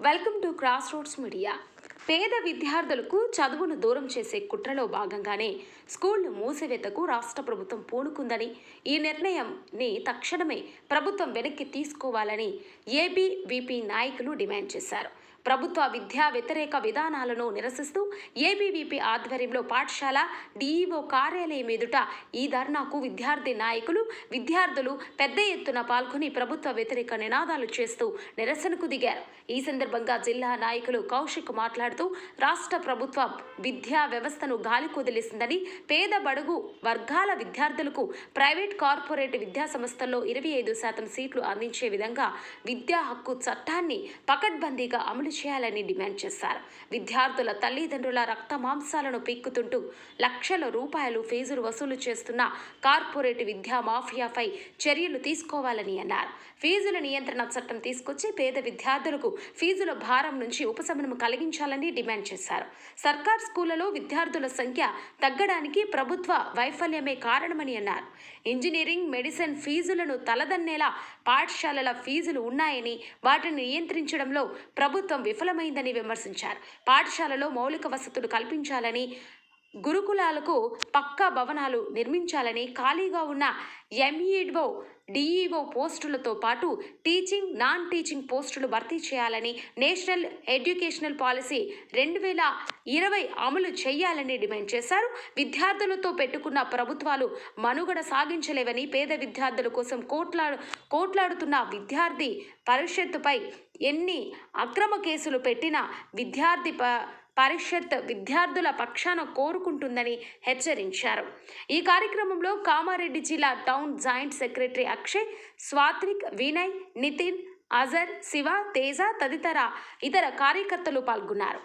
Welcome to cross roads media. పేద విద్యార్థులకు చదువును దూరం చేసే కుట్రలో భాగంగానే స్కూళ్లు మూసివేతకు రాష్ట్ర ప్రభుత్వం పూనుకుందని, ఈ నిర్ణయాన్ని తక్షణమే ప్రభుత్వం వెనక్కి తీసుకోవాలని ఏబీవీపీ నాయకులు డిమాండ్ చేశారు. ప్రభుత్వ విద్యా వ్యతిరేక విధానాలను నిరసిస్తూ ఏబీవీపీ ఆధ్వర్యంలో పాఠశాల డీఈఓ కార్యాలయం ఎదుట ఈ ధర్నాకు విద్యార్థి నాయకులు, విద్యార్థులు పెద్ద ఎత్తున పాల్గొని ప్రభుత్వ వ్యతిరేక నినాదాలు చేస్తూ నిరసనకు దిగారు. ఈ సందర్భంగా జిల్లా నాయకులు కౌశిక్ మాట్లాడుతూ రాష్ట్ర ప్రభుత్వం విద్యా వ్యవస్థను గాలికొదిలేసిందని, పేద బడుగు వర్గాల విద్యార్థులకు ప్రైవేట్ కార్పొరేట్ విద్యా సంస్థల్లో 25% సీట్లు అందించే విధంగా విద్యా హక్కు చట్టాన్ని పకడ్బందీగా అమలు చేయాలని డిమాండ్ చేశారు. విద్యార్థుల తల్లిదండ్రుల రక్త మాంసాలను పీక్కుతుంటూ లక్షల రూపాయలు ఫీజులు వసూలు చేస్తున్న కార్పొరేట్ విద్యా మాఫియాపై చర్యలు తీసుకోవాలని అన్నారు. ఫీజుల నియంత్రణ చట్టం తీసుకొచ్చి పేద విద్యార్థులకు ఫీజుల భారం నుంచి ఉపశమనం కలిగించాలని డిమాండ్ చేశారు. సర్కార్ స్కూళ్లలో విద్యార్థుల సంఖ్య తగ్గడానికి ప్రభుత్వ వైఫల్యమే కారణమని అన్నారు. ఇంజనీరింగ్, మెడిసిన్ ఫీజులను తలదన్నేలా పాఠశాలల ఫీజులు ఉన్నాయని, వాటిని నియంత్రించడంలో ప్రభుత్వం విఫలమైందని విమర్శించారు. పాఠశాలలో మౌలిక వసతులు కల్పించాలని, గురుకులాలకు పక్కా భవనాలు నిర్మించాలని, ఖాళీగా ఉన్న ఎంఈఓ, డీఈఓ పోస్టులతో పాటు టీచింగ్, నాన్ టీచింగ్ పోస్టులు భర్తీ చేయాలని, నేషనల్ ఎడ్యుకేషనల్ పాలసీ 2020 అమలు చేయాలని డిమాండ్ చేశారు. విద్యార్థులతో పెట్టుకున్న ప్రభుత్వాలు మనుగడ సాగించలేవని, పేద విద్యార్థుల కోసం కోట్లాడుతున్న విద్యార్థి పరిషత్తుపై ఎన్ని అక్రమ కేసులు పెట్టినా పరిషత్ విద్యార్థుల పక్షాన కోరుకుంటుందని హెచ్చరించారు. ఈ కార్యక్రమంలో కామారెడ్డి జిల్లా town joint secretary Akshay, Swathvik, Vinay, Nithin, Azhar, Shiva, Teja తదితర ఇతర కార్యకర్తలు పాల్గొన్నారు.